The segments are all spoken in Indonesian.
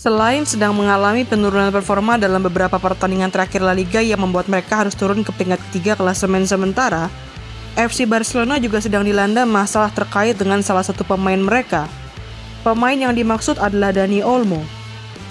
Selain sedang mengalami penurunan performa dalam beberapa pertandingan terakhir La Liga yang membuat mereka harus turun ke peringkat ketiga klasemen sementara, FC Barcelona juga sedang dilanda masalah terkait dengan salah satu pemain mereka. Pemain yang dimaksud adalah Dani Olmo.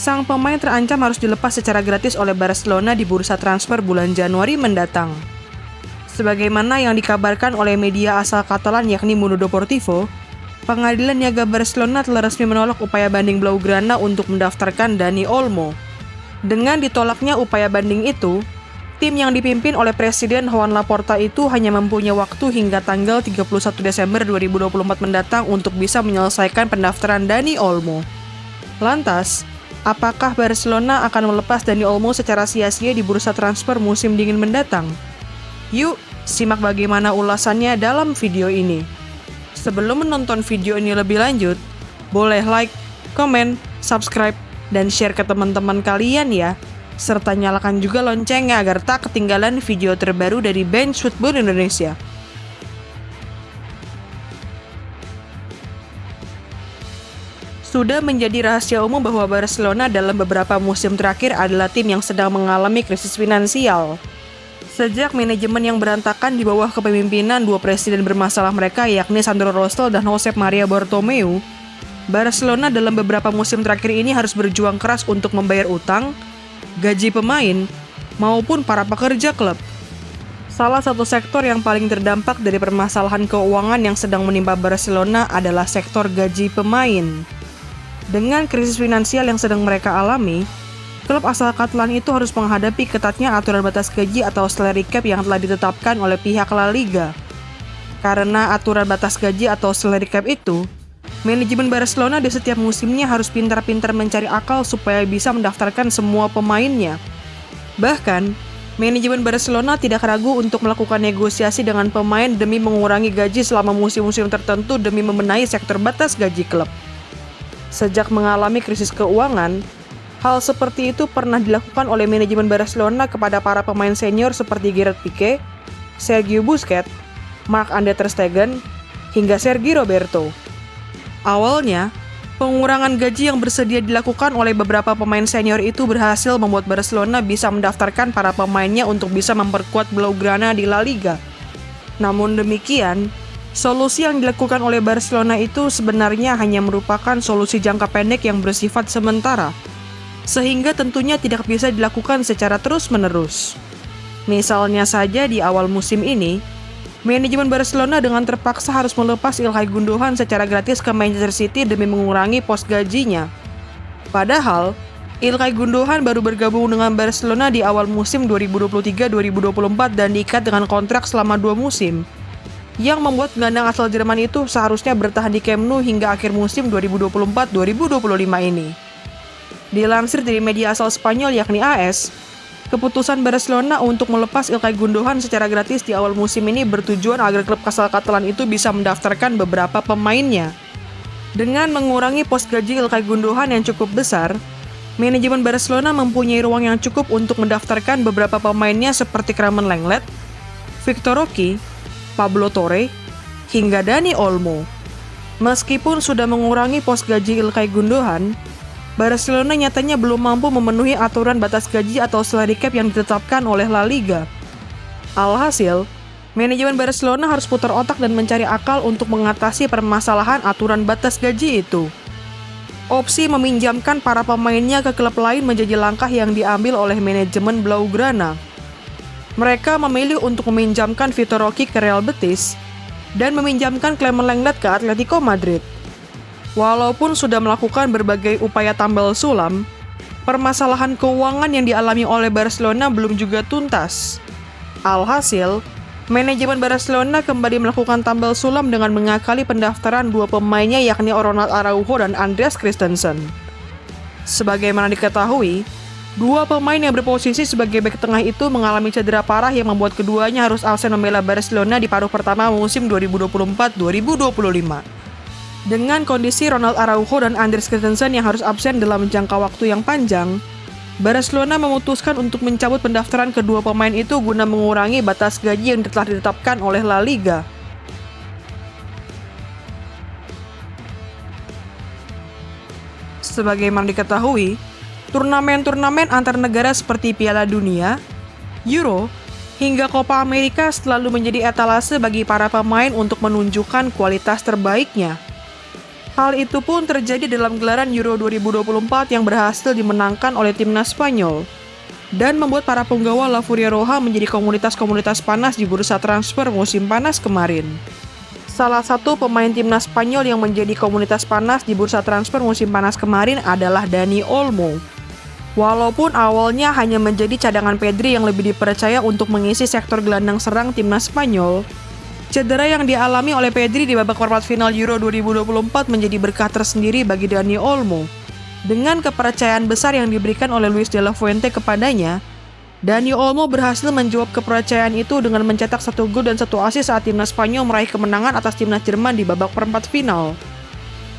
Sang pemain terancam harus dilepas secara gratis oleh Barcelona di bursa transfer bulan Januari mendatang. Sebagaimana yang dikabarkan oleh media asal Katalan yakni Mundo Deportivo, Pengadilan Niaga Barcelona telah resmi menolak upaya banding Blaugrana untuk mendaftarkan Dani Olmo. Dengan ditolaknya upaya banding itu, tim yang dipimpin oleh Presiden Joan Laporta itu hanya mempunyai waktu hingga tanggal 31 Desember 2024 mendatang untuk bisa menyelesaikan pendaftaran Dani Olmo. Lantas, apakah Barcelona akan melepas Dani Olmo secara sia-sia di bursa transfer musim dingin mendatang? Yuk, simak bagaimana ulasannya dalam video ini. Sebelum menonton video ini lebih lanjut, boleh like, komen, subscribe, dan share ke teman-teman kalian ya. Serta nyalakan juga loncengnya agar tak ketinggalan video terbaru dari Bench Football Indonesia. Sudah menjadi rahasia umum bahwa Barcelona dalam beberapa musim terakhir adalah tim yang sedang mengalami krisis finansial. Sejak manajemen yang berantakan di bawah kepemimpinan dua presiden bermasalah mereka yakni Sandro Rosell dan Josep Maria Bartomeu, Barcelona dalam beberapa musim terakhir ini harus berjuang keras untuk membayar utang, gaji pemain, maupun para pekerja klub. Salah satu sektor yang paling terdampak dari permasalahan keuangan yang sedang menimpa Barcelona adalah sektor gaji pemain. Dengan krisis finansial yang sedang mereka alami, klub asal Catalan itu harus menghadapi ketatnya aturan batas gaji atau salary cap yang telah ditetapkan oleh pihak La Liga. Karena aturan batas gaji atau salary cap itu, manajemen Barcelona di setiap musimnya harus pintar-pintar mencari akal supaya bisa mendaftarkan semua pemainnya. Bahkan, manajemen Barcelona tidak ragu untuk melakukan negosiasi dengan pemain demi mengurangi gaji selama musim-musim tertentu demi membenahi sektor batas gaji klub. Sejak mengalami krisis keuangan, hal seperti itu pernah dilakukan oleh manajemen Barcelona kepada para pemain senior seperti Gerard Piqué, Sergio Busquets, Marc-André ter Stegen, hingga Sergi Roberto. Awalnya, pengurangan gaji yang bersedia dilakukan oleh beberapa pemain senior itu berhasil membuat Barcelona bisa mendaftarkan para pemainnya untuk bisa memperkuat Blaugrana di La Liga. Namun demikian, solusi yang dilakukan oleh Barcelona itu sebenarnya hanya merupakan solusi jangka pendek yang bersifat sementara, sehingga tentunya tidak bisa dilakukan secara terus-menerus. Misalnya saja di awal musim ini, manajemen Barcelona dengan terpaksa harus melepas Ilkay Gundogan secara gratis ke Manchester City demi mengurangi pos gajinya. Padahal, Ilkay Gundogan baru bergabung dengan Barcelona di awal musim 2023-2024 dan diikat dengan kontrak selama 2 musim, yang membuat gelandang asal Jerman itu seharusnya bertahan di Camp Nou hingga akhir musim 2024-2025 ini. Dilansir dari media asal Spanyol yakni AS, keputusan Barcelona untuk melepas Ilkay Gundogan secara gratis di awal musim ini bertujuan agar klub asal Catalan itu bisa mendaftarkan beberapa pemainnya. Dengan mengurangi pos gaji Ilkay Gundogan yang cukup besar, manajemen Barcelona mempunyai ruang yang cukup untuk mendaftarkan beberapa pemainnya seperti Kremon Lenglet, Victor Roque, Pablo Torre, hingga Dani Olmo. Meskipun sudah mengurangi pos gaji Ilkay Gundogan, Barcelona nyatanya belum mampu memenuhi aturan batas gaji atau salary cap yang ditetapkan oleh La Liga. Alhasil, manajemen Barcelona harus putar otak dan mencari akal untuk mengatasi permasalahan aturan batas gaji itu. Opsi meminjamkan para pemainnya ke klub lain menjadi langkah yang diambil oleh manajemen Blaugrana. Mereka memilih untuk meminjamkan Vitor Roque ke Real Betis dan meminjamkan Kremon Lenglet ke Atletico Madrid. Walaupun sudah melakukan berbagai upaya tambal sulam, permasalahan keuangan yang dialami oleh Barcelona belum juga tuntas. Alhasil, manajemen Barcelona kembali melakukan tambal sulam dengan mengakali pendaftaran 2 pemainnya yakni Ronald Araujo dan Andreas Christensen. Sebagaimana diketahui, 2 pemain yang berposisi sebagai bek tengah itu mengalami cedera parah yang membuat keduanya harus absen membela Barcelona di paruh pertama musim 2024-2025. Dengan kondisi Ronald Araujo dan Andreas Christensen yang harus absen dalam jangka waktu yang panjang, Barcelona memutuskan untuk mencabut pendaftaran kedua pemain itu guna mengurangi batas gaji yang telah ditetapkan oleh La Liga. Sebagaimana diketahui, turnamen-turnamen antar negara seperti Piala Dunia, Euro, hingga Copa America selalu menjadi etalase bagi para pemain untuk menunjukkan kualitas terbaiknya. Hal itu pun terjadi dalam gelaran Euro 2024 yang berhasil dimenangkan oleh timnas Spanyol dan membuat para penggawa La Furia Roja menjadi komunitas-komunitas panas di bursa transfer musim panas kemarin. Salah satu pemain timnas Spanyol yang menjadi komunitas panas di bursa transfer musim panas kemarin adalah Dani Olmo. Walaupun awalnya hanya menjadi cadangan Pedri yang lebih dipercaya untuk mengisi sektor gelandang serang timnas Spanyol, cedera yang dialami oleh Pedri di babak perempat final Euro 2024 menjadi berkah tersendiri bagi Dani Olmo. Dengan kepercayaan besar yang diberikan oleh Luis de la Fuente kepadanya, Dani Olmo berhasil menjawab kepercayaan itu dengan mencetak 1 gol dan 1 assist saat timnas Spanyol meraih kemenangan atas timnas Jerman di babak perempat final.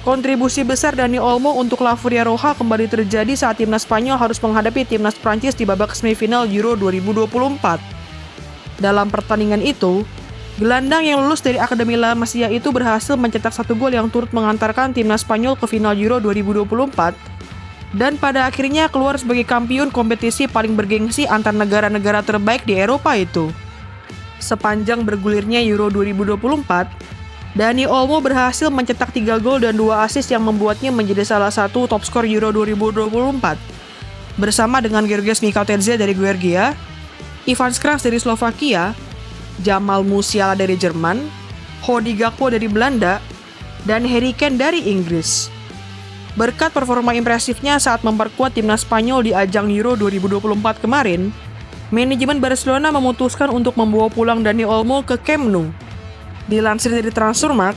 Kontribusi besar Dani Olmo untuk La Furia Roja kembali terjadi saat timnas Spanyol harus menghadapi timnas Prancis di babak semifinal Euro 2024. Dalam pertandingan itu, gelandang yang lulus dari Akademi La Masia itu berhasil mencetak 1 gol yang turut mengantarkan timnas Spanyol ke final Euro 2024 dan pada akhirnya keluar sebagai kampiun kompetisi paling bergengsi antar negara-negara terbaik di Eropa itu. Sepanjang bergulirnya Euro 2024, Dani Olmo berhasil mencetak 3 gol dan 2 assist yang membuatnya menjadi salah satu top skor Euro 2024 bersama dengan Georges Mikautadze dari Georgia, Ivan Škrans dari Slovakia, Jamal Musiala dari Jerman, Cody Gakpo dari Belanda, dan Harry Kane dari Inggris. Berkat performa impresifnya saat memperkuat timnas Spanyol di ajang Euro 2024 kemarin, manajemen Barcelona memutuskan untuk membawa pulang Dani Olmo ke Camp Nou. Dilansir dari Transfermarkt,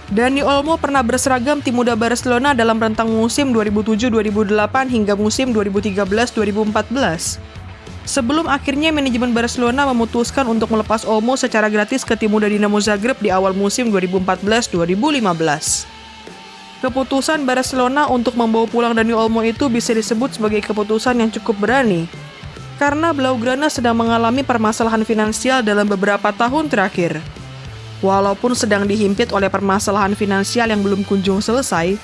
Dani Olmo pernah berseragam tim muda Barcelona dalam rentang musim 2007-2008 hingga musim 2013-2014. Sebelum akhirnya manajemen Barcelona memutuskan untuk melepas Olmo secara gratis ke tim muda Dinamo Zagreb di awal musim 2014-2015. Keputusan Barcelona untuk membawa pulang Dani Olmo itu bisa disebut sebagai keputusan yang cukup berani, karena Blaugrana sedang mengalami permasalahan finansial dalam beberapa tahun terakhir. Walaupun sedang dihimpit oleh permasalahan finansial yang belum kunjung selesai,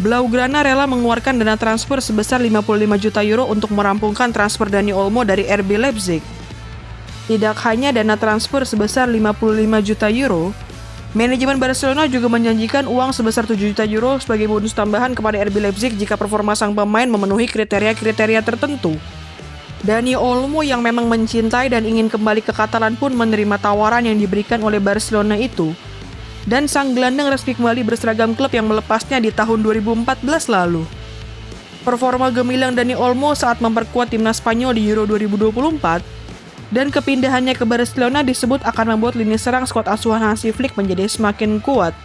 Blaugrana rela mengeluarkan dana transfer sebesar 55 juta euro untuk merampungkan transfer Dani Olmo dari RB Leipzig. Tidak hanya dana transfer sebesar 55 juta euro, manajemen Barcelona juga menjanjikan uang sebesar 7 juta euro sebagai bonus tambahan kepada RB Leipzig jika performa sang pemain memenuhi kriteria-kriteria tertentu. Dani Olmo yang memang mencintai dan ingin kembali ke Katalan pun menerima tawaran yang diberikan oleh Barcelona itu. Dan sang gelandang resmi kembali berseragam klub yang melepasnya di tahun 2014 lalu. Performa gemilang Dani Olmo saat memperkuat timnas Spanyol di Euro 2024 dan kepindahannya ke Barcelona disebut akan membuat lini serang skuad asuhan Hansi Flick menjadi semakin kuat.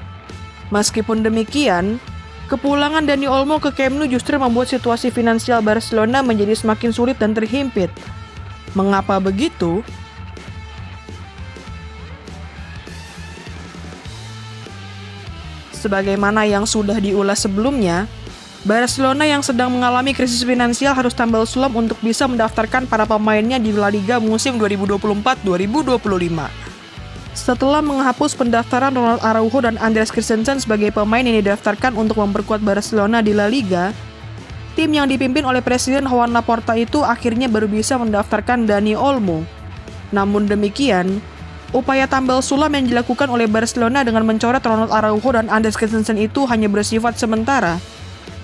Meskipun demikian, kepulangan Dani Olmo ke Camp Nou justru membuat situasi finansial Barcelona menjadi semakin sulit dan terhimpit. Mengapa begitu? Sebagaimana yang sudah diulas sebelumnya, Barcelona yang sedang mengalami krisis finansial harus tambal sulam untuk bisa mendaftarkan para pemainnya di La Liga musim 2024-2025. Setelah menghapus pendaftaran Ronald Araujo dan Andreas Christensen sebagai pemain yang didaftarkan untuk memperkuat Barcelona di La Liga, tim yang dipimpin oleh Presiden Joan Laporta itu akhirnya baru bisa mendaftarkan Dani Olmo. Namun demikian, upaya tambal sulam yang dilakukan oleh Barcelona dengan mencoret Ronald Araujo dan Andreas Christensen itu hanya bersifat sementara,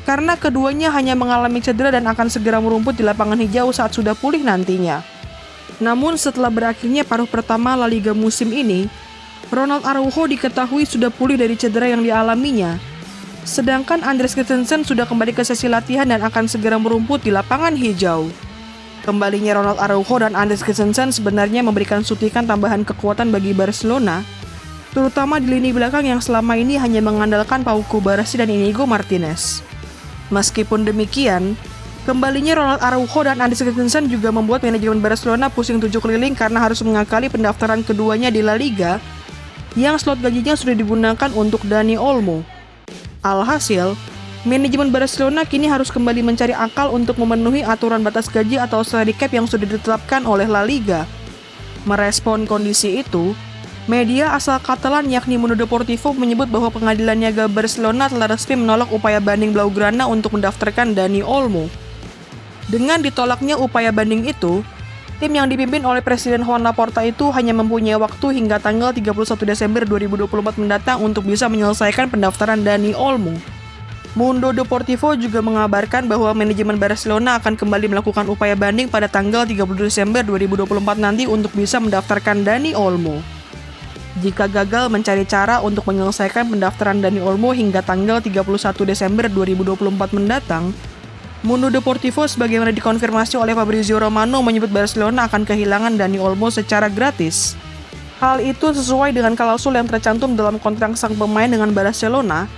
karena keduanya hanya mengalami cedera dan akan segera merumput di lapangan hijau saat sudah pulih nantinya. Namun setelah berakhirnya paruh pertama La Liga musim ini, Ronald Araujo diketahui sudah pulih dari cedera yang dialaminya, sedangkan Andreas Christensen sudah kembali ke sesi latihan dan akan segera merumput di lapangan hijau. Kembalinya Ronald Araujo dan Andreas Christensen sebenarnya memberikan suntikan tambahan kekuatan bagi Barcelona, terutama di lini belakang yang selama ini hanya mengandalkan Pau Cubarsí dan Inigo Martinez. Meskipun demikian, kembalinya Ronald Araujo dan Andreas Christensen juga membuat manajemen Barcelona pusing 7 keliling karena harus mengakali pendaftaran keduanya di La Liga, yang slot gajinya sudah digunakan untuk Dani Olmo. Alhasil, manajemen Barcelona kini harus kembali mencari akal untuk memenuhi aturan batas gaji atau salary cap yang sudah ditetapkan oleh La Liga. Merespon kondisi itu, Media asal Catalan yakni Mundo Deportivo menyebut bahwa pengadilan niaga Barcelona telah resmi menolak upaya banding Blaugrana untuk mendaftarkan Dani Olmo. Dengan ditolaknya upaya banding itu, tim yang dipimpin oleh Presiden Joan Laporta itu hanya mempunyai waktu hingga tanggal 31 Desember 2024 mendatang untuk bisa menyelesaikan pendaftaran Dani Olmo. Mundo Deportivo juga mengabarkan bahwa manajemen Barcelona akan kembali melakukan upaya banding pada tanggal 30 Desember 2024 nanti untuk bisa mendaftarkan Dani Olmo. Jika gagal mencari cara untuk menyelesaikan pendaftaran Dani Olmo hingga tanggal 31 Desember 2024 mendatang, Mundo Deportivo sebagaimana dikonfirmasi oleh Fabrizio Romano menyebut Barcelona akan kehilangan Dani Olmo secara gratis. Hal itu sesuai dengan klausul yang tercantum dalam kontrak sang pemain dengan Barcelona,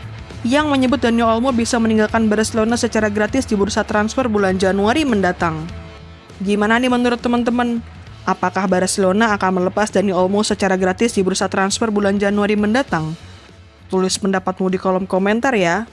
yang menyebut Dani Olmo bisa meninggalkan Barcelona secara gratis di bursa transfer bulan Januari mendatang. Gimana nih menurut teman-teman? Apakah Barcelona akan melepas Dani Olmo secara gratis di bursa transfer bulan Januari mendatang? Tulis pendapatmu di kolom komentar ya.